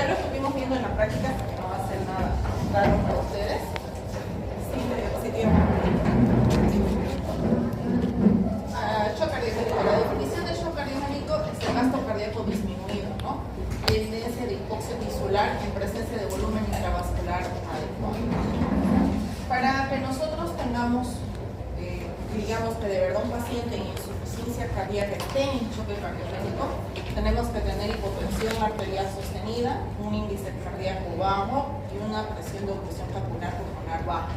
Ya lo estuvimos viendo en la práctica, que no va a ser nada raro para ustedes. Sí, tiene. Shock cardiogénico. La definición de shock cardiogénico es el gasto cardíaco disminuido, ¿no? Evidencia de hipoxia tisular en presencia de volumen intravascular adecuado. Para que nosotros tengamos, digamos que de verdad un paciente en insuficiencia cardíaca esté en choque cardiogénico, tenemos que tener hipotensión arterial sostenida, un índice cardíaco bajo y una presión de oclusión capilar pulmonar baja.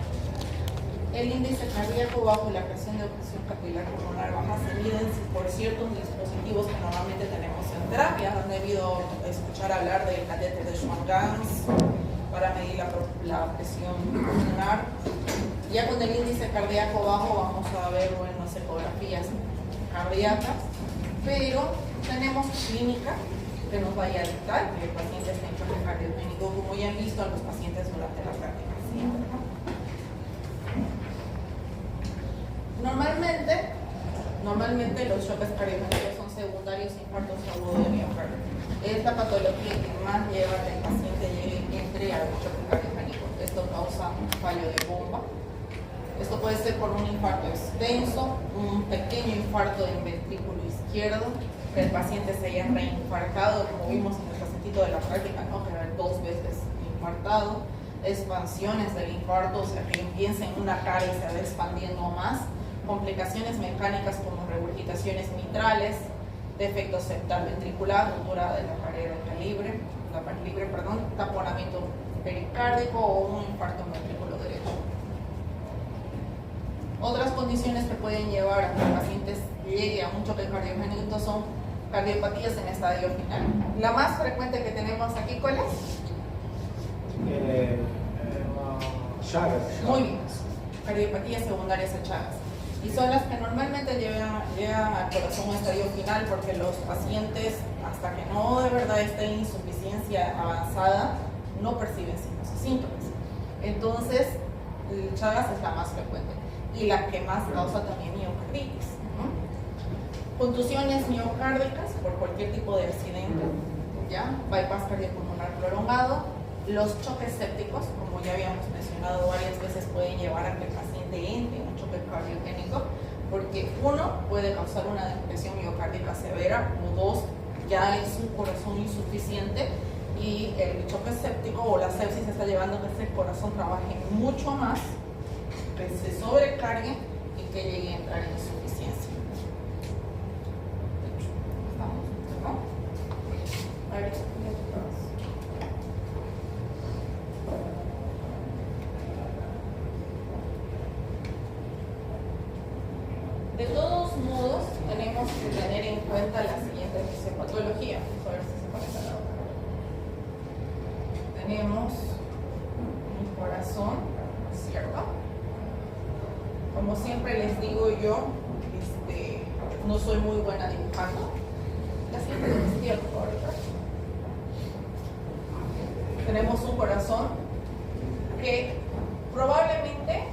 El índice cardíaco bajo y la presión de oclusión capilar pulmonar baja se miden por ciertos dispositivos que normalmente tenemos en terapia. Han debido escuchar hablar del catéter de Schwann-Ganz para medir la presión pulmonar. Ya con el índice cardíaco bajo vamos a ver unas ecografías cardíacas, pero tenemos clínica que nos vaya a dictar que el paciente está en choque cardiogénico, como ya han visto a los pacientes durante la práctica. Normalmente los choques cardiogénicos son secundarios a infartos agudos de miocardio. Es la patología que más lleva a que el paciente entre al choque cardiogénico. Esto causa un fallo de bomba. Esto puede ser por un infarto extenso, un pequeño infarto en ventrículo izquierdo, que el paciente se haya reinfartado, como vimos en el pacientito de la práctica, ¿no? Que era 2 veces infartado, expansiones del infarto, o sea, que empieza en una cara y se va expandiendo más, complicaciones mecánicas como regurgitaciones mitrales, defecto septal ventricular, ruptura de la pared calibre, taponamiento pericárdico o un infarto en ventrículo derecho. Otras condiciones que pueden llevar a que el paciente llegue a un choque cardiogénico son cardiopatías en estadio final. La más frecuente que tenemos aquí, ¿cuál es? Chagas. Muy bien, cardiopatías secundarias a Chagas. Y son las que normalmente llegan al corazón a estadio final, porque los pacientes, hasta que no de verdad estén en insuficiencia avanzada, no perciben signos y síntomas. Entonces, el Chagas es la más frecuente y la que más causa también miocarditis, ¿no? Contusiones miocárdicas por cualquier tipo de accidente, ¿ya? Bypass cardiopulmonar prolongado. Los choques sépticos, como ya habíamos mencionado varias veces, pueden llevar a que el paciente entre en un choque cardiogénico, porque uno, puede causar una depresión miocárdica severa, o dos, ya es un corazón insuficiente y el choque séptico o la sepsis está llevando a que ese corazón trabaje mucho más, que se sobrecargue y que llegue a entrar en insuficiencia. ¿Estamos? ¿No? A ver, de todos modos, tenemos que tener en cuenta la siguiente fisiopatología. Vamos a ver si se conecta la otra. Tenemos un corazón, ¿cierto? Como siempre les digo yo, no soy muy buena dibujando. La siguiente diapositiva, por favor. Tenemos un corazón que probablemente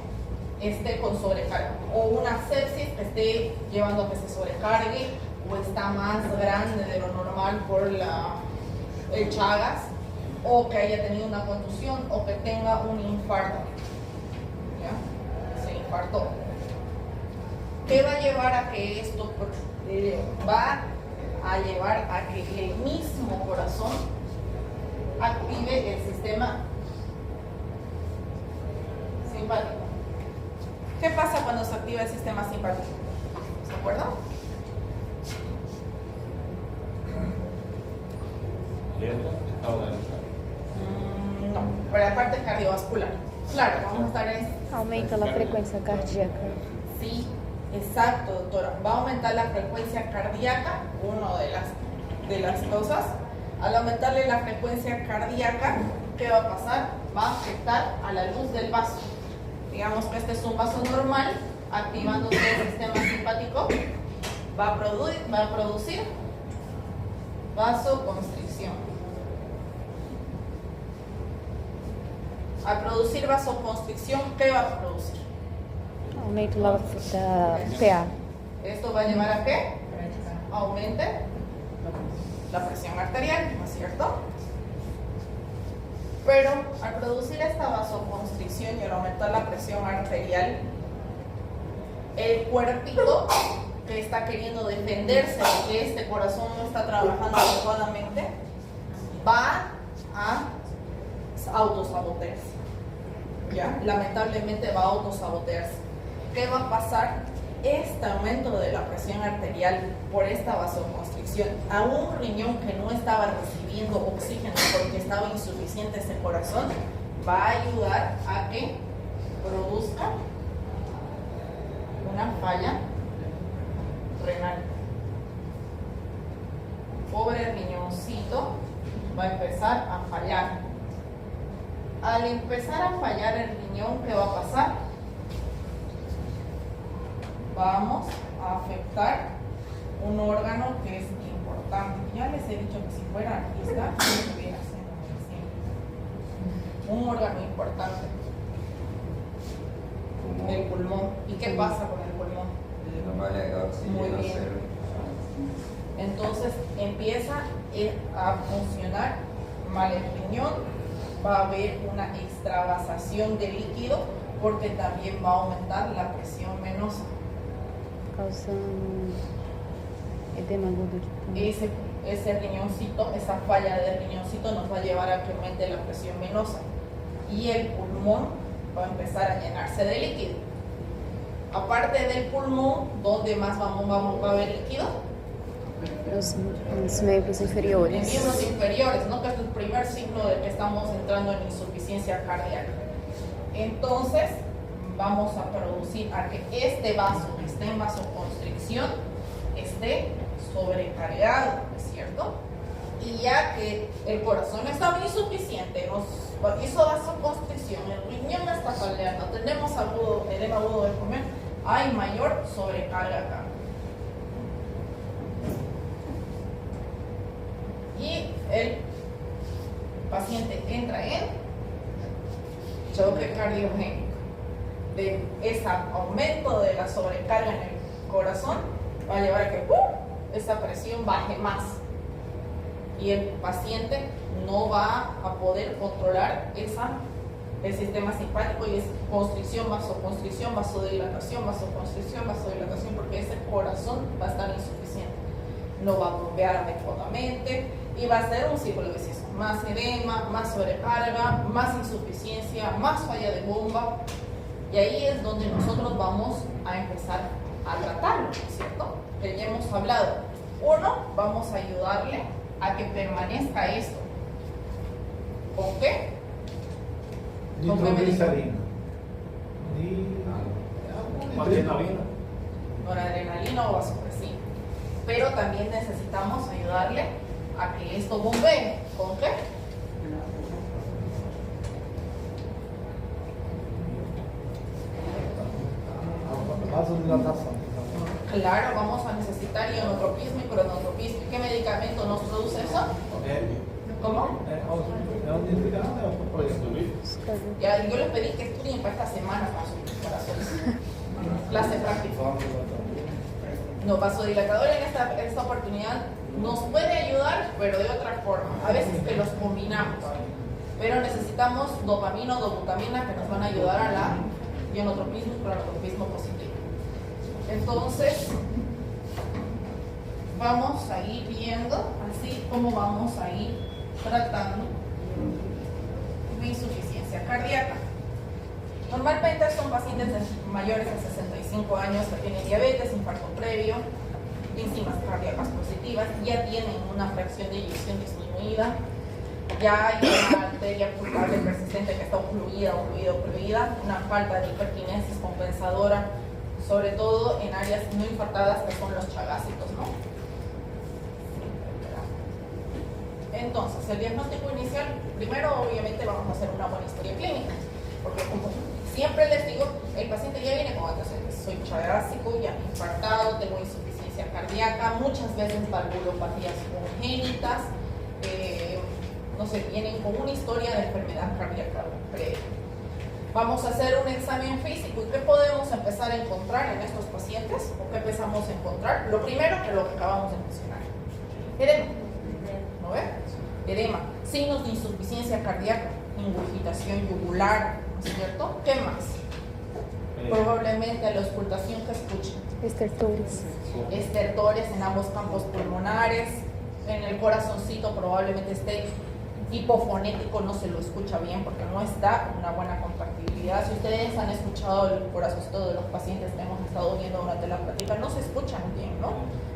esté con sobrecarga, o una sepsis que esté llevando a que se sobrecargue, o está más grande de lo normal por el Chagas, o que haya tenido una contusión, o que tenga un infarto. ¿Ya? Se infartó. ¿Qué va a llevar a que esto va a llevar a que el mismo corazón active el sistema simpático? ¿Qué pasa cuando se activa el sistema simpático? ¿Se acuerdan? No, para la parte cardiovascular. Claro, vamos a estar en... Aumenta la frecuencia cardíaca. Sí, exacto, doctora. Va a aumentar la frecuencia cardíaca, una de las causas. Al aumentarle la frecuencia cardíaca, ¿qué va a pasar? Va a afectar a la luz del vaso. Digamos que este es un vaso normal, activándose el sistema simpático, va a producir vasoconstricción. Al producir vasoconstricción, ¿qué va a producir? Aumento da PA. Esto va a llevar a que aumente la presión arterial, ¿no es cierto? Pero al producir esta vasoconstricción y al aumentar la presión arterial, el cuerpito que está queriendo defenderse de que este corazón no está trabajando adecuadamente va a autosabotearse. ¿Ya? Lamentablemente va a autosabotearse. ¿Qué va a pasar? Este aumento de la presión arterial por esta vasoconstricción a un riñón que no estaba recibiendo oxígeno porque estaba insuficiente ese corazón va a ayudar a que produzca una falla renal. Pobre riñoncito va a empezar a fallar. Al empezar a fallar el riñón, ¿qué va a pasar? Vamos a afectar un órgano que es importante. Ya les he dicho que si fuera aquí está, no hubiera sido un órgano importante. El pulmón. ¿Y qué pasa con el pulmón? Muy bien. Entonces empieza a funcionar mal el riñón, va a haber una extravasación de líquido porque también va a aumentar la presión venosa. Causando edema agudo de pulmón. Ese riñoncito, esa falla del riñoncito nos va a llevar a que aumente la presión venosa y el pulmón va a empezar a llenarse de líquido. Aparte del pulmón, ¿dónde más va a haber líquido? Los miembros En inferiores. miembros inferiores, ¿no? Que es el primer signo de que estamos entrando en insuficiencia cardíaca. Entonces, vamos a producir a que este vaso que esté en vasoconstricción esté sobrecargado, ¿es cierto? Y ya que el corazón estaba insuficiente, nos hizo vasoconstricción, el riñón está fallando, tenemos edema agudo del pulmón, hay mayor sobrecarga acá. Y el paciente entra en choque cardiogénico. De ese aumento de la sobrecarga en el corazón va a llevar a que esa presión baje más y el paciente no va a poder controlar el sistema simpático y es constricción, vasodilatación, vasodilatación, porque ese corazón va a estar insuficiente, no va a bombear adecuadamente y va a ser un círculo vicioso, más edema, más sobrecarga, más insuficiencia, más falla de bomba. Y ahí es donde nosotros vamos a empezar a tratarlo, ¿cierto? Que ya hemos hablado. Uno, vamos a ayudarle a que permanezca esto. ¿Con qué? ¿Con qué Nitroglicerina. Adrenalina. Noradrenalina o vasopresina. Pero también necesitamos ayudarle a que esto bombee. ¿Con qué? Vasodilatación. Claro, vamos a necesitar ionotropismo y cronotropismo. ¿Qué medicamento nos produce eso? ¿Cómo? Ya, yo les pedí que estudien para esta semana para su clase práctica. No, vasodilatador en esta oportunidad nos puede ayudar, pero de otra forma. A veces que los combinamos, pero necesitamos dopamina o dobutamina que nos van a ayudar a la ionotropismo y cronotropismo positivo. Entonces, vamos a ir viendo así como vamos a ir tratando de insuficiencia cardíaca. Normalmente son pacientes mayores de 65 años que tienen diabetes, infarto previo, enzimas cardíacas positivas, ya tienen una fracción de eyección disminuida, ya hay una arteria pulmonar persistente que está ocluida, una falta de hiperquinesis compensadora, sobre todo en áreas no infartadas que son los chagásitos, ¿no? Entonces, el diagnóstico inicial, primero obviamente vamos a hacer una buena historia clínica, porque como siempre les digo, el paciente ya viene con antecedentes, soy chagásico, ya infartado, tengo insuficiencia cardíaca, muchas veces valvulopatías congénitas, no sé, vienen con una historia de enfermedad cardíaca previa. Vamos a hacer un examen físico. ¿Y qué podemos empezar a encontrar en estos pacientes? ¿O qué empezamos a encontrar? Lo primero que lo que acabamos de mencionar. Edema. ¿No ve? Edema. Signos de insuficiencia cardíaca. ingurgitación yugular, ¿no es cierto? ¿Qué más? Probablemente la auscultación que escuchen. Estertores. Estertores en ambos campos pulmonares. En el corazoncito probablemente esté hipofonético, no se lo escucha bien porque no está una buena compatibilidad. Si ustedes han escuchado el corazoncito de los pacientes que hemos estado viendo durante la plática, no se escuchan bien, ¿no?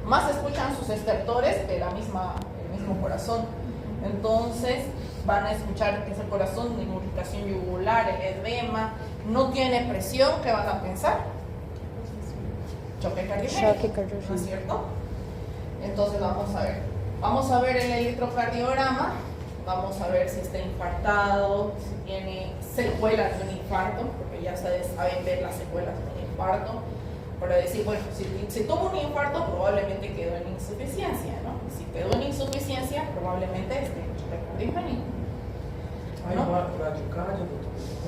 Más se escuchan sus estertores que el mismo corazón. Entonces van a escuchar que es el corazón, de ingurgitación yugular, el edema, no tiene presión. ¿Qué van a pensar? Choque cardiogénico, ¿no es cierto? Entonces vamos a ver el electrocardiograma, vamos a ver si está infartado, si tiene secuelas de un infarto, porque ya ustedes saben ver las secuelas de un infarto, para decir, bueno, si tuvo un infarto probablemente quedó en insuficiencia, ¿no? Si quedó en insuficiencia probablemente esté en choque cardiogénico, ¿no?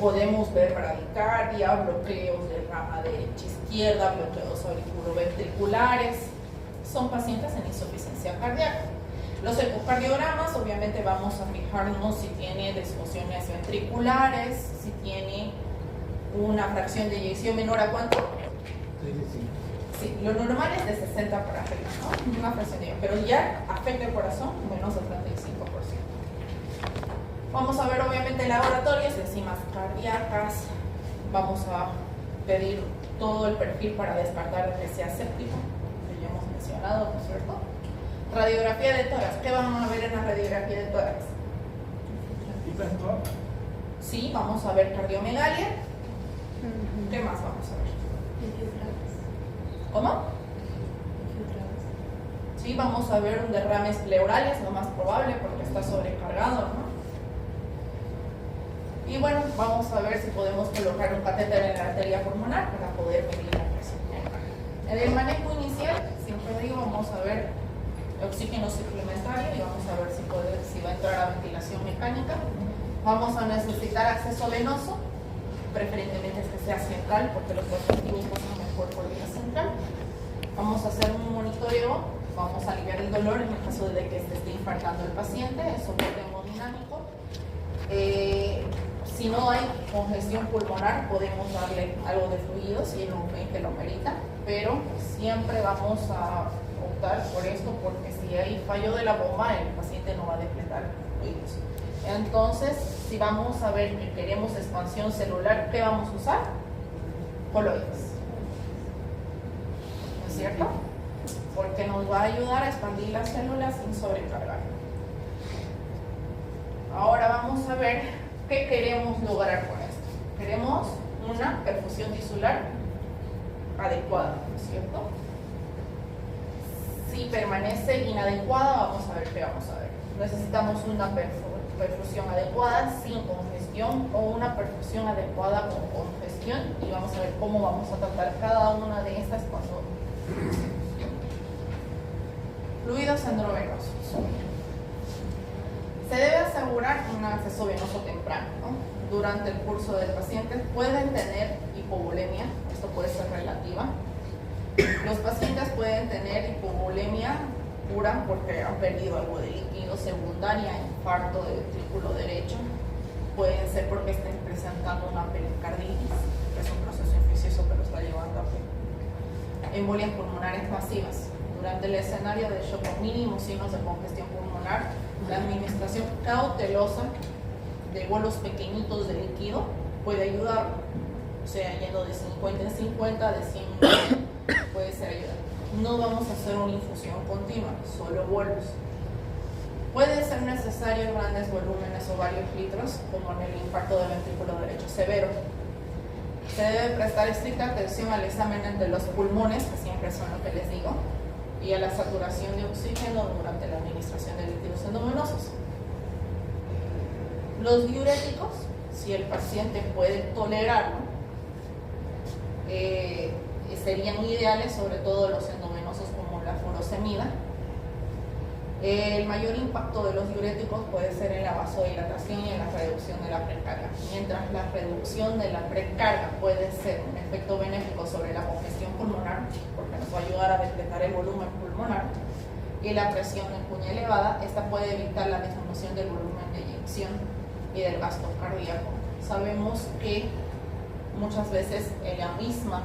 Podemos ver bradicardia, bloqueos de rama derecha izquierda, bloqueos auriculoventriculares. Son pacientes en insuficiencia cardíaca. Los ecocardiogramas, obviamente vamos a fijarnos si tiene disfunciones ventriculares, si tiene una fracción de eyección menor a ¿cuánto? Sí, lo normal es de 60 para arriba, ¿no? Una fracción de eyección, pero ya afecta el corazón menos del 35%. Vamos a ver obviamente laboratorios, enzimas cardíacas, vamos a pedir todo el perfil para descartar que sea séptico, que ya hemos mencionado, ¿no es cierto? Radiografía de tórax, ¿qué van a ver en la radiografía de tórax? Sí, vamos a ver cardiomegalia. ¿Qué más vamos a ver? ¿Cómo? Sí, vamos a ver un derrames pleurales, lo más probable porque está sobrecargado, ¿no? Y bueno, vamos a ver si podemos colocar un catéter en la arteria pulmonar para poder medir la presión. En el manejo inicial, siempre digo, vamos a ver oxígeno suplementario y vamos a ver si va a entrar a ventilación mecánica. Vamos a necesitar acceso venoso, preferentemente que sea central porque los objetivos pasan mejor por vía central. Vamos a hacer un monitoreo, vamos a aliviar el dolor en el caso de que se esté infartando el paciente, es soporte hemodinámico. Si no hay congestión pulmonar, podemos darle algo de fluido si él ve que lo merita, pero siempre vamos a optar por esto porque si hay fallo de la bomba, el paciente no va a depletar fluidos. Entonces, si vamos a ver que queremos expansión celular, ¿qué vamos a usar? Coloides. ¿No es cierto? Porque nos va a ayudar a expandir las células sin sobrecargar. Ahora vamos a ver qué queremos lograr con esto. Queremos una perfusión tisular adecuada, ¿no es cierto? Si permanece inadecuada, vamos a ver qué vamos a ver. Necesitamos una perfusión adecuada sin congestión o una perfusión adecuada con congestión y vamos a ver cómo vamos a tratar cada una de estas cuando fluidos endovenosos. Se debe asegurar un acceso venoso temprano, ¿no? Durante el curso del paciente pueden tener hipovolemia, esto puede ser relativa. Los pacientes pueden tener hipovolemia pura porque han perdido algo de líquido, secundaria, infarto de ventrículo derecho. Pueden ser porque estén presentando una pericarditis, que es un proceso infeccioso que lo está llevando a embolias pulmonares masivas. Durante el escenario de shock con mínimos signos de congestión pulmonar, la administración cautelosa de bolos pequeñitos de líquido puede ayudar, o sea, yendo de 50 en 50, de 100 en 100, puede ser ayudar. No vamos a hacer una infusión continua, solo bolos. Puede ser necesario grandes volúmenes o varios litros, como en el infarto de ventrículo derecho severo. Se debe prestar estricta atención al examen de los pulmones, que siempre son lo que les digo, y a la saturación de oxígeno durante la administración de líquidos endovenosos. Los diuréticos, si el paciente puede tolerarlo, serían ideales, sobre todo los endovenosos como la furosemida. El mayor impacto de los diuréticos puede ser en la vasodilatación y en la reducción de la precarga, mientras la reducción de la precarga puede ser un efecto benéfico sobre la congestión pulmonar, porque nos va a ayudar a depletar el volumen pulmonar, y la presión en cuña elevada, esta puede evitar la disminución del volumen de eyección y del gasto cardíaco. Sabemos que muchas veces en la misma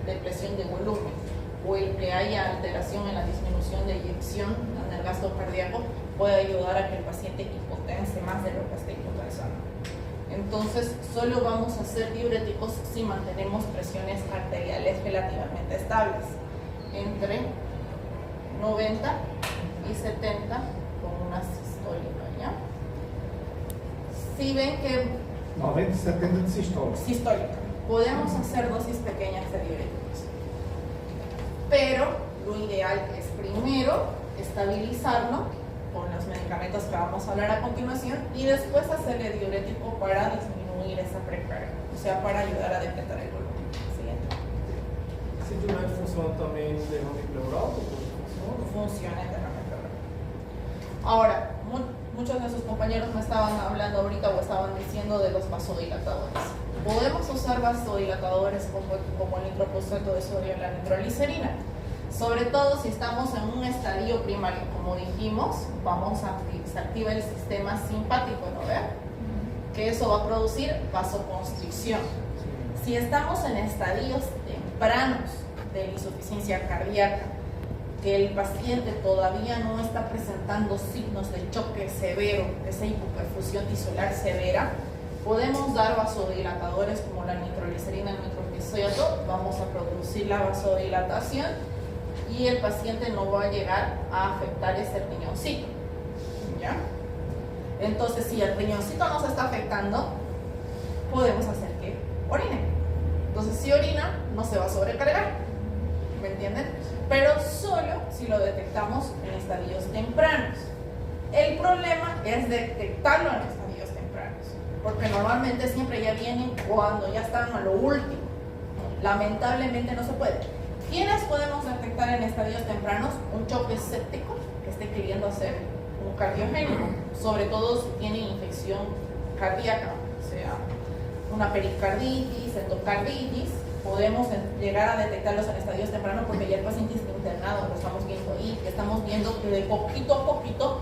depresión de volumen o el que haya alteración en la disminución de eyección en el gasto cardíaco puede ayudar a que el paciente hipotense más de lo que está hipotensando. Entonces, solo vamos a hacer diuréticos si mantenemos presiones arteriales relativamente estables, entre 90 y 70 con una sistólica, ¿ya? Si ven que 90 y 70 de sistólica. Podemos hacer dosis pequeñas de diuréticos, pero lo ideal es primero estabilizarlo con los medicamentos que vamos a hablar a continuación y después hacerle diurético para disminuir esa precarga, o sea, para ayudar a decretar el volumen. Siguiente. Se tiver função também no derrame pleural, Funciona internamente. Ahora, muchos de sus compañeros me estaban hablando ahorita o estaban diciendo de los vasodilatadores. Podemos usar vasodilatadores como el nitroprusato de sodio y la nitroglicerina, sobre todo si estamos en un estadio primario, como dijimos, se activa el sistema simpático, ¿no ve? Que eso va a producir vasoconstricción. Si estamos en estadios tempranos de insuficiencia cardíaca, que el paciente todavía no está presentando signos de choque severo, esa hipoperfusión tisular severa, podemos dar vasodilatadores como la nitroglicerina y el nitroprusato. Vamos a producir la vasodilatación y el paciente no va a llegar a afectar ese riñoncito, ¿ya? Entonces, si el riñoncito no se está afectando, podemos hacer que orine. Entonces, si orina, no se va a sobrecargar, ¿me entienden? Pero solo si lo detectamos en estadios tempranos. El problema es detectarlo en estadios tempranos, porque normalmente siempre ya vienen cuando ya están a lo último. Lamentablemente no se puede. ¿Quiénes podemos detectar en estadios tempranos un choque séptico que esté queriendo hacer un cardiogénico? Sobre todo si tiene infección cardíaca, o sea, una pericarditis, endocarditis. Podemos llegar a detectarlos en estadios tempranos porque ya el paciente está internado, lo estamos viendo ahí, que estamos viendo que de poquito a poquito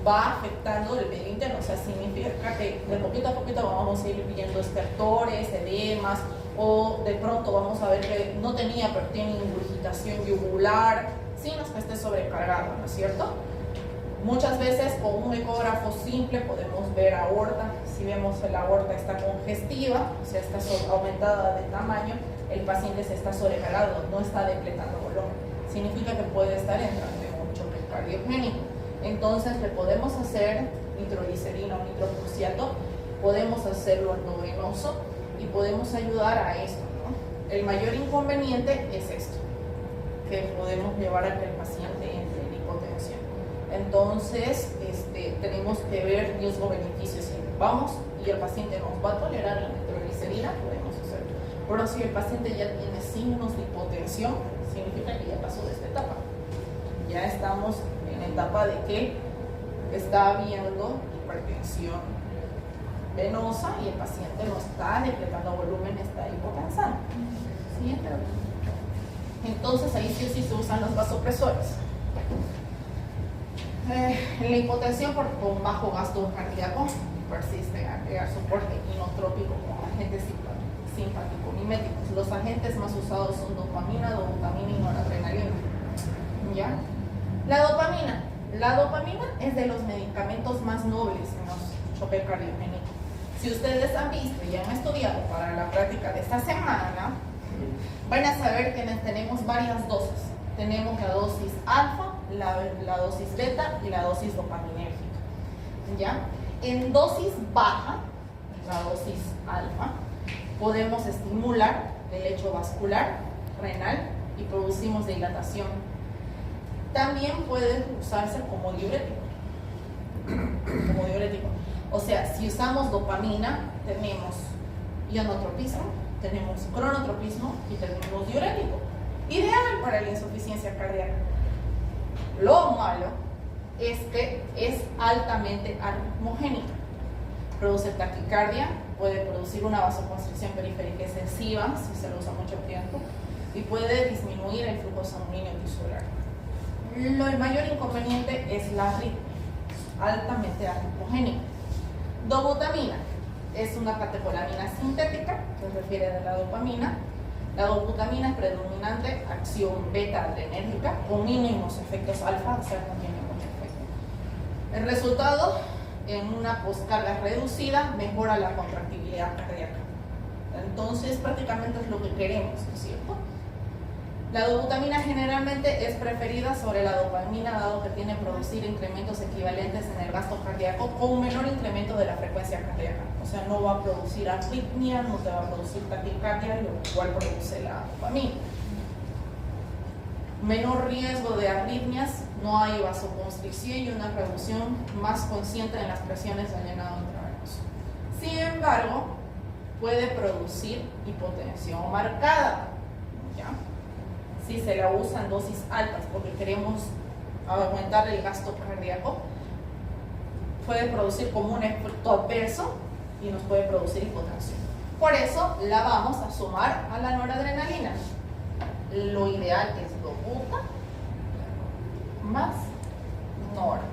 va afectando el medio interno. O sea, significa que de poquito a poquito vamos a ir viendo estertores, edemas, o de pronto vamos a ver que no tenía, pero tiene ingurgitación yugular, signos que esté sobrecargado, ¿no es cierto? Muchas veces con un ecógrafo simple podemos ver aorta. Si vemos que la aorta está congestiva, o sea, está aumentada de tamaño, el paciente se está sobrecargado, no está depletando volumen. Significa que puede estar entrando en un choque cardiogénico. Entonces le podemos hacer nitroglicerina o nitroprusato, podemos hacerlo endovenoso y podemos ayudar a esto, ¿no? El mayor inconveniente es esto, que podemos llevar a que el paciente entre en hipotensión. Entonces, tenemos que ver riesgo-beneficio. Si vamos y el paciente nos va a tolerar la nitroglicerina, podemos hacerlo. Pero si el paciente ya tiene signos de hipotensión, significa que ya pasó de esta etapa. Ya estamos en etapa de que está habiendo hipertensión venosa y el paciente no está decretando volumen, está hipotensando. Siguiente. Entonces, ahí sí o sí se usan los vasopresores. En la hipotensión con bajo gasto cardíaco persiste agregar soporte inotrópico con agentes simpático-miméticos. Los agentes más usados son dopamina, dobutamina y noradrenalina. ¿Ya? La dopamina es de los medicamentos más nobles en los choques cardiogénicos. Si ustedes han visto y han estudiado para la práctica de esta semana, van a saber que tenemos varias dosis. Tenemos la dosis alfa, la dosis beta y la dosis dopaminérgica. ¿Ya? En dosis baja, la dosis alfa, podemos estimular el lecho vascular, renal y producimos dilatación. También puede usarse como diurético. O sea, si usamos dopamina, tenemos ionotropismo, tenemos cronotropismo y tenemos diurético. Ideal para la insuficiencia cardíaca. Lo malo es que es altamente arritmogénica. Produce taquicardia, puede producir una vasoconstricción periférica excesiva si se lo usa mucho tiempo y puede disminuir el flujo sanguíneo tisular. El mayor inconveniente es la arritmia, altamente arritmogénica. Dobutamina es una catecolamina sintética, se refiere de la dopamina. La dobutamina es predominante acción beta adrenérgica con mínimos efectos alfa, o sea, no tiene mucho efecto. El resultado, en una poscarga reducida, mejora la contractibilidad cardíaca. Entonces, prácticamente es lo que queremos, ¿no es cierto? La dobutamina generalmente es preferida sobre la dopamina, dado que tiene que producir incrementos equivalentes en el gasto cardíaco con un menor incremento de la frecuencia cardíaca. O sea, no va a producir arritmia, no te va a producir taquicardia, lo cual produce la dopamina. Menor riesgo de arritmias, no hay vasoconstricción y una reducción más consciente en las presiones del llenado intravenoso. Sin embargo, puede producir hipotensión marcada, ¿ya? Si se la usa en dosis altas porque queremos aumentar el gasto cardíaco, puede producir como un efecto adverso y nos puede producir hipotensión. Por eso la vamos a sumar a la noradrenalina. Lo ideal es dobuta más nora.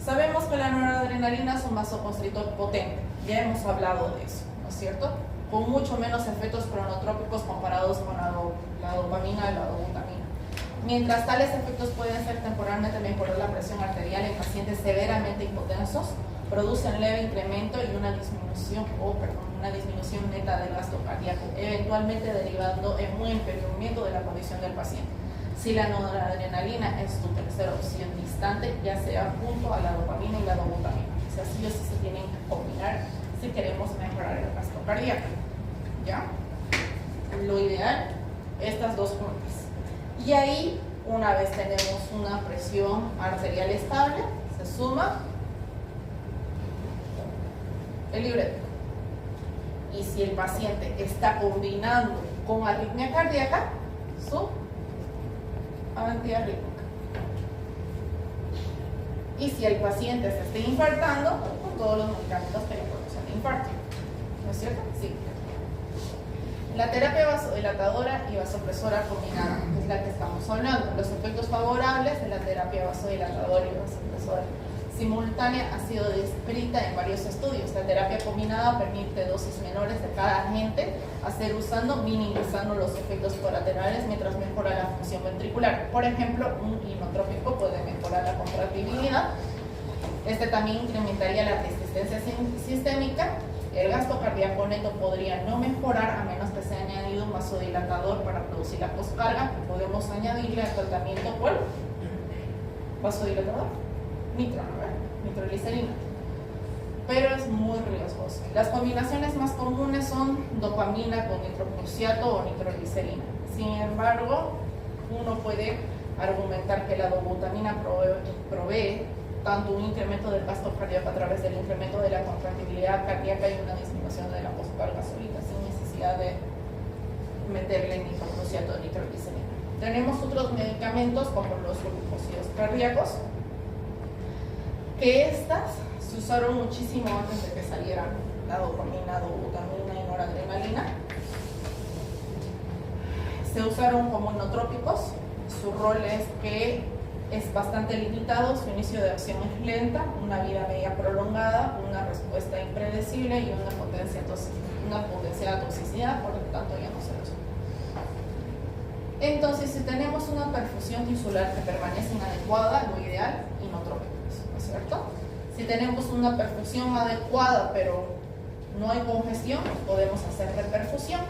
Sabemos que la noradrenalina es un vasoconstrictor potente, ya hemos hablado de eso, ¿no es cierto? Con mucho menos efectos cronotrópicos comparados con la dopamina y la dobutamina. Mientras tales efectos pueden ser temporalmente mejorar la presión arterial en pacientes severamente hipotensos, producen leve incremento y una disminución neta del gasto cardíaco, eventualmente derivando en un empeoramiento de la condición del paciente. Si la noradrenalina es tu tercera opción distante, ya sea junto a la dopamina y la dobutamina. O sea, sí o sí se tienen que combinar si queremos mejorar el gasto cardíaco, ¿ya? Lo ideal, estas dos juntas. Y ahí, una vez tenemos una presión arterial estable, se suma el diurético. Y si el paciente está combinando con arritmia cardíaca, su antiarrítmica. Y si el paciente se está infartando, con todos los medicamentos que le producen infarto. ¿No es cierto? Sí. La terapia vasodilatadora y vasopresora combinada, que es la que estamos hablando. Los efectos favorables de la terapia vasodilatadora y vasopresora simultánea ha sido descrita en varios estudios. La terapia combinada permite dosis menores de cada agente a ser usando, minimizando los efectos colaterales mientras mejora la función ventricular. Por ejemplo, un inotrópico puede mejorar la contractibilidad. Este también incrementaría la resistencia sistémica. El gasto cardíaco neto podría no mejorar a menos que sea añadido un vasodilatador para producir la poscarga. Podemos añadirle al tratamiento ¿cuál? Vasodilatador, nitroglicerina. Pero es muy riesgoso. Las combinaciones más comunes son dopamina con nitroprusiato o nitroglicerina. Sin embargo, uno puede argumentar que la dobutamina provee tanto un incremento del gasto cardíaco a través del incremento de la contractibilidad cardíaca y una disminución de la poscarga solita, sin necesidad de meterle nitroprusiato o nitroglicerina. Tenemos otros medicamentos como los glucósidos cardíacos, que estas se usaron muchísimo antes de que saliera la dopamina, dobutamina y noradrenalina. Se usaron como inotrópicos. Su rol es que es bastante limitado, su inicio de acción es lenta, una vida media prolongada, una respuesta impredecible y una potencial toxicidad, por lo tanto ya no se usa. Entonces, si tenemos una perfusión tisular que permanece inadecuada, lo ideal, inotrópicos, ¿no es cierto? Si tenemos una perfusión adecuada pero no hay congestión, podemos hacer reperfusión.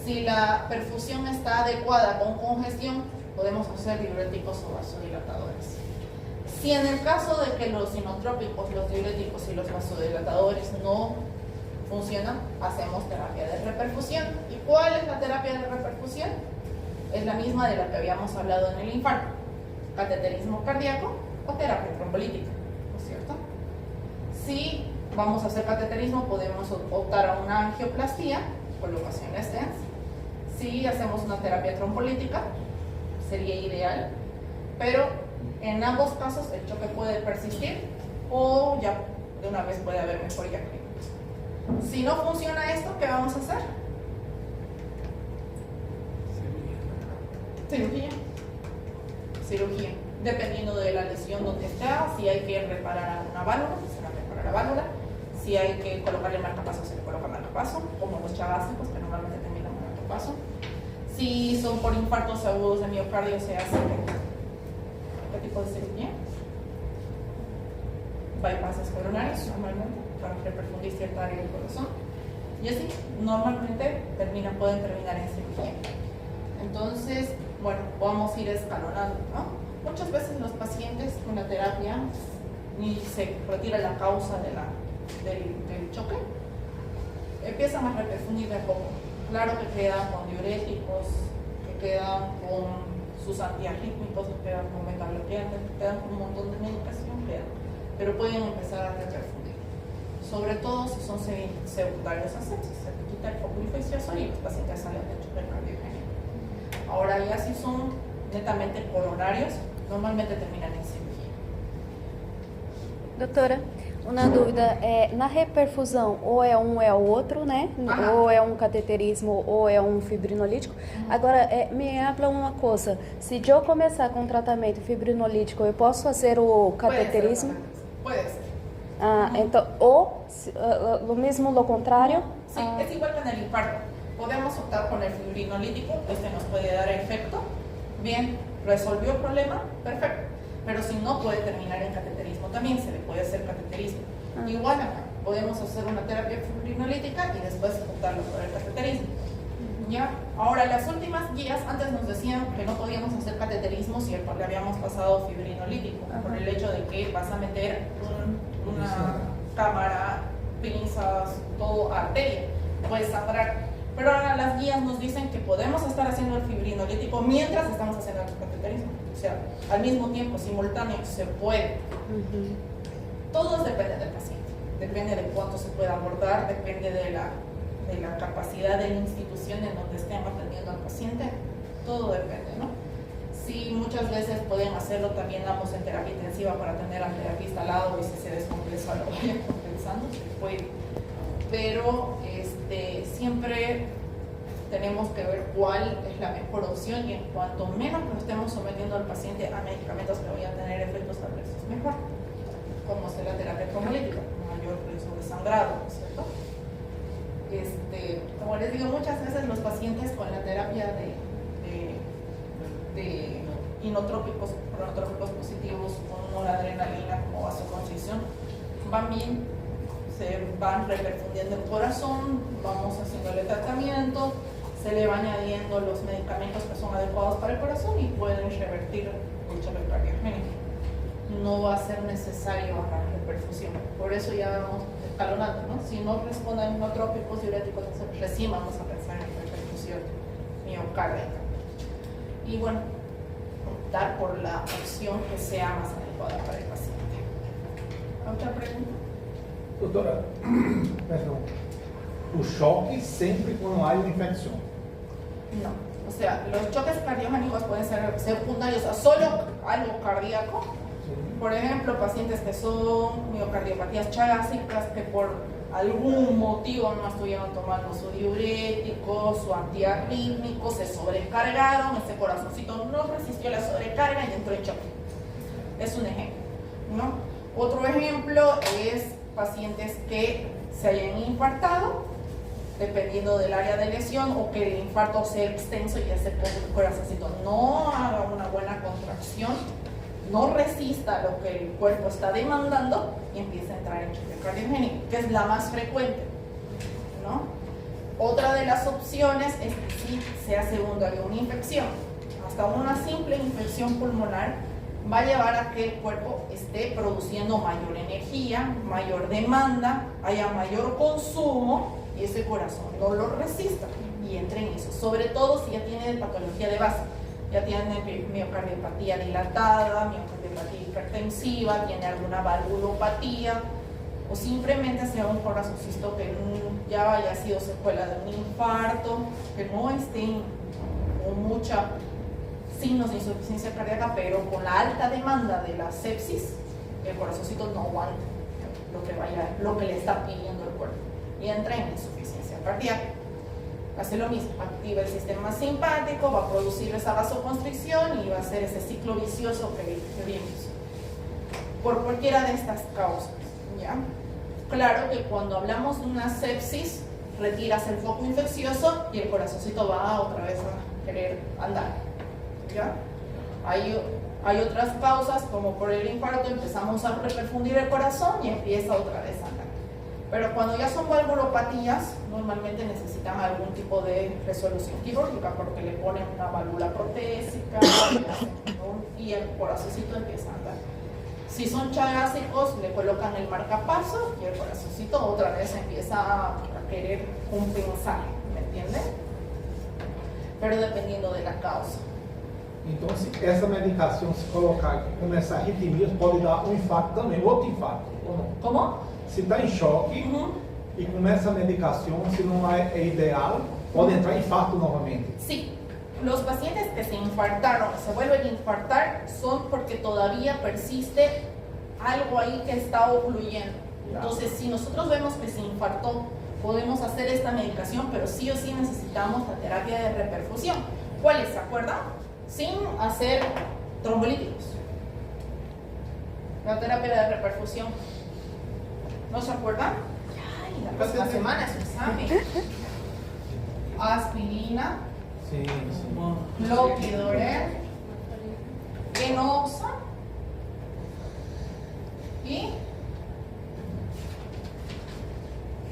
Si la perfusión está adecuada con congestión, podemos hacer diuréticos o vasodilatadores. Si en el caso de que los inotrópicos, los diuréticos y los vasodilatadores no funcionan, hacemos terapia de reperfusión. ¿Y cuál es la terapia de reperfusión? Es la misma de la que habíamos hablado en el infarto: cateterismo cardíaco o terapia trombolítica, ¿no es cierto? Si vamos a hacer cateterismo, podemos optar a una angioplastía, colocación de stents. Si hacemos una terapia trombolítica, sería ideal, pero en ambos casos el choque puede persistir o ya de una vez puede haber mejoría clínica. Si no funciona esto, ¿qué vamos a hacer? Cirugía. dependiendo de la lesión donde está. Si hay que reparar una válvula, se va a reparar la válvula. Si hay que colocarle marcapaso, se le coloca marcapaso, como los chavásicos que normalmente terminan con marcapaso. Si son por infartos agudos de miocardio, se hace ¿qué tipo de cirugía? Bypasses coronarios, normalmente, para reperfundir cierta área del corazón. Y así, normalmente pueden terminar en cirugía. Entonces, bueno, vamos a ir escalonando, ¿no? Muchas veces los pacientes con la terapia ni se retira la causa del choque, empiezan a reperfundir de a poco. Claro que quedan con diuréticos, que quedan con sus antiarrítmicos, que quedan con metabloqueantes, que quedan con un montón de medicación, pero pueden empezar a reperfundir. Sobre todo si son secundarios a sepsis, se quita el foco infeccioso y los pacientes salen de choque cardiogénico. Ahora ya si son netamente coronarios, normalmente terminam em cirurgia. Doutora, uma dúvida, na reperfusão, ou é um ou é o outro, né? Ou é um cateterismo ou é um fibrinolítico. Agora, me habla uma coisa, se eu começar com tratamento fibrinolítico, eu posso fazer o cateterismo? Pode ser. Então, ou lo mismo lo contrario? Sí, es igual que en el infarto. Podemos optar por el fibrinolítico, este nos puede dar efecto. Bien, resolvió el problema, perfecto. Pero si no, puede terminar en cateterismo también, se le puede hacer cateterismo. Igual acá, podemos hacer una terapia fibrinolítica y después optarlo por el cateterismo. ¿Ya? Ahora, las últimas guías, antes nos decían que no podíamos hacer cateterismo si le habíamos pasado fibrinolítico, por el hecho de que vas a meter una cámara, pinzas, todo arteria, puedes sangrar. Pero ahora las guías nos dicen que podemos estar haciendo el fibrinolítico mientras estamos haciendo el cateterismo. O sea, al mismo tiempo, simultáneo, se puede. Todo depende del paciente. Depende de cuánto se pueda abordar, depende de la capacidad de la institución en donde estén atendiendo al paciente. Todo depende, ¿no? Sí, muchas veces pueden hacerlo, también damos en terapia intensiva para tener al terapista al lado y si se descompensa lo vayan compensando, se puede. Pero siempre tenemos que ver cuál es la mejor opción y en cuanto menos nos estemos sometiendo al paciente a medicamentos que vayan a tener efectos adversos, mejor. Como es la terapia trombolítica, mayor riesgo de sangrado, ¿no es cierto? Como les digo, muchas veces los pacientes con la terapia de inotrópicos, cronotrópicos positivos, con noradrenalina como vasoconstricción, van bien, se van reperfundiendo el corazón, vamos haciéndole tratamiento, se le va añadiendo los medicamentos que son adecuados para el corazón y pueden revertir el choque cardiogénico. No va a ser necesario bajar la reperfusión, por eso ya vamos escalonando, ¿no? Si no responden inotrópicos, diuréticos, recién vamos a pensar en reperfusión miocárdica. Y bueno, optar por la opción que sea más adecuada para el paciente. ¿Otra pregunta? Doutora, perdão, o choque sempre quando há uma infecção? No, o sea, los choques cardiogénicos pueden ser secundarios a solo algo cardíaco. Por ejemplo, pacientes que son miocardiopatías chavásicas que por algún motivo no estuvieron tomando su diurético, su antiarrítmico, se sobrecargaron, ese corazoncito no resistió la sobrecarga y entró en choque. Es un ejemplo, ¿no? Otro ejemplo es pacientes que se hayan infartado, dependiendo del área de lesión, o que el infarto sea extenso y ese corazoncito no haga una buena contracción, no resista lo que el cuerpo está demandando y empieza a entrar en choque cardiogénico, que es la más frecuente, ¿no? Otra de las opciones es que si sea secundaria una infección, hasta una simple infección pulmonar va a llevar a que el cuerpo esté produciendo mayor energía, mayor demanda, haya mayor consumo y ese corazón no lo resista y entre en eso, sobre todo si ya tiene patología de base. Ya tiene miocardiopatía dilatada, miocardiopatía hipertensiva, tiene alguna valvulopatía o simplemente sea un corazoncito que ya haya sido secuela de un infarto, que no estén con muchos signos de insuficiencia cardíaca, pero con la alta demanda de la sepsis, el corazoncito no aguanta lo que le está pidiendo el cuerpo y entra en insuficiencia cardíaca. hace lo mismo, activa el sistema simpático, va a producir esa vasoconstricción y va a hacer ese ciclo vicioso que vimos. Por cualquiera de estas causas, ¿ya? Claro que cuando hablamos de una sepsis, retiras el foco infeccioso y el corazoncito va otra vez a querer andar, ¿ya? Hay otras causas, como por el infarto, empezamos a reperfundir el corazón y empieza otra vez a andar. Pero cuando ya son valvulopatías, normalmente necesitan algún tipo de resolución quirúrgica porque le ponen una válvula protésica y el corazoncito empieza a andar. Si son chagásicos, le colocan el marcapasos y el corazoncito otra vez empieza a querer compensar, ¿me entienden? Pero dependiendo de la causa. Então, se essa medicação se colocar, começar arritmias, pode dar um infarto também, outro infarto, ou não? ¿Cómo? Se está em choque e começa a medicação, se não é ideal, pode entrar em infarto novamente. Sí, los pacientes que se infartaron, se vuelven a infartar, son porque todavía persiste algo ahí que está ocluyendo. Entonces, si nosotros vemos que se infartó, podemos hacer esta medicación, pero sí o sí necesitamos la terapia de reperfusión. ¿Cuáles? ¿Se acuerdan? Sin hacer trombolíticos. La terapia de reperfusión. ¿No se acuerdan? Ay, la próxima semana es un examen. Aspirina, Sim, sim. clopidogrel, enoxa y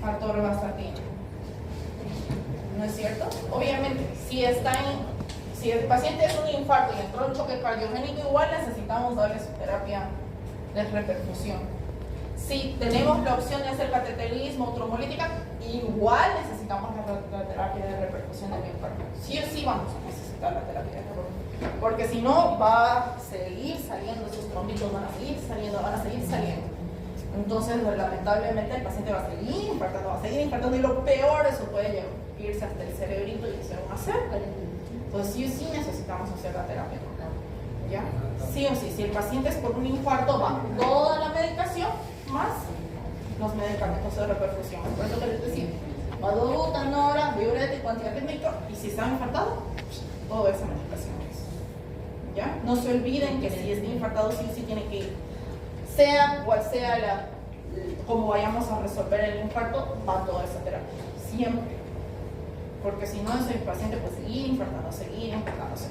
atorvastatina. ¿No es cierto? Obviamente, si el paciente es un infarto y entró en choque cardiogénico, igual necesitamos darle su terapia de reperfusión. Si tenemos la opción de hacer cateterismo o trombólítica, igual necesitamos la terapia de reperfusión del infarto. Sí o sí vamos a necesitar la terapia de reperfusión, porque si no va a seguir saliendo, esos trombitos van a seguir saliendo. Entonces, lamentablemente, el paciente va a seguir infartando y lo peor, eso puede irse hasta el cerebrito y hacer una sepsis. Entonces, sí o sí necesitamos hacer la terapia. ¿Ya? Sí o sí, si el paciente es por un infarto, va toda la medicación más los medicamentos de reperfusión. Por eso que les decía, Vadoruta, Nora, diurético, antiarrítmico, y si está infartado, toda esa medicación es. ¿Ya? No se olviden que si está infartado, sí o sí tiene que ir. Sea cual sea como vayamos a resolver el infarto, va toda esa terapia. Siempre. Porque si no, ese paciente puede seguir infartando,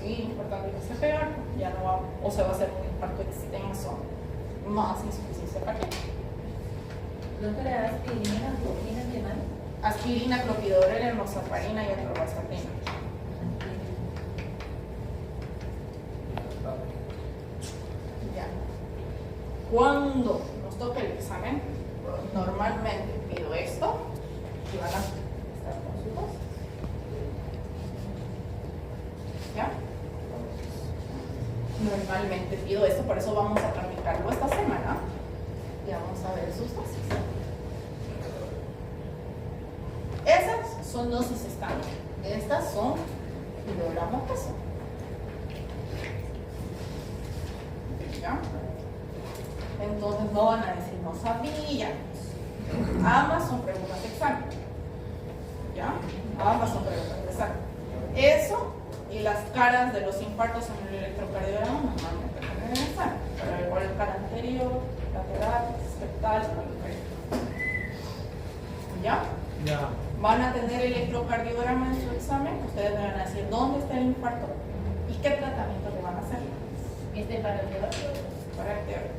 y que se peor, ya no va, o se va a hacer un infarto extenso, más insuficiencia cardíaca. Doctora, aspirina, clopidogrel, ¿qué más? Aspirina, clopidogrel, enoxaparina y atorvastatina. Ya. Cuando nos toque el examen, normalmente pido esto y van a estar con su dosis. ¿Ya? Normalmente pido esto, por eso vamos a practicarlo esta semana y vamos a ver sus dosis. Esas son dosis estándar. Estas son kilogramos peso. ¿Ya? Entonces no van a decir no sabía. Ambas son preguntas de examen. ¿Ya? Ambas son preguntas de examen. Eso y las caras de los infartos en el electrocardiograma normalmente ponen en el examen. Pero igual el cara anterior, lateral, septal, ¿ya? Ya. Van a tener el electrocardiograma en su examen, ustedes me van a decir dónde está el infarto y qué tratamiento le van a hacer. Para el teórico. Para el teórico.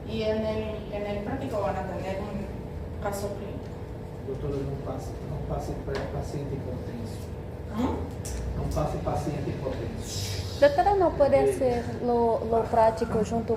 Y en el práctico van a tener un caso clínico. Doutora, não passe para paciente hipotenso. ¿Mm? Não passe paciente hipotenso. Doutora, não pode ser lo prático junto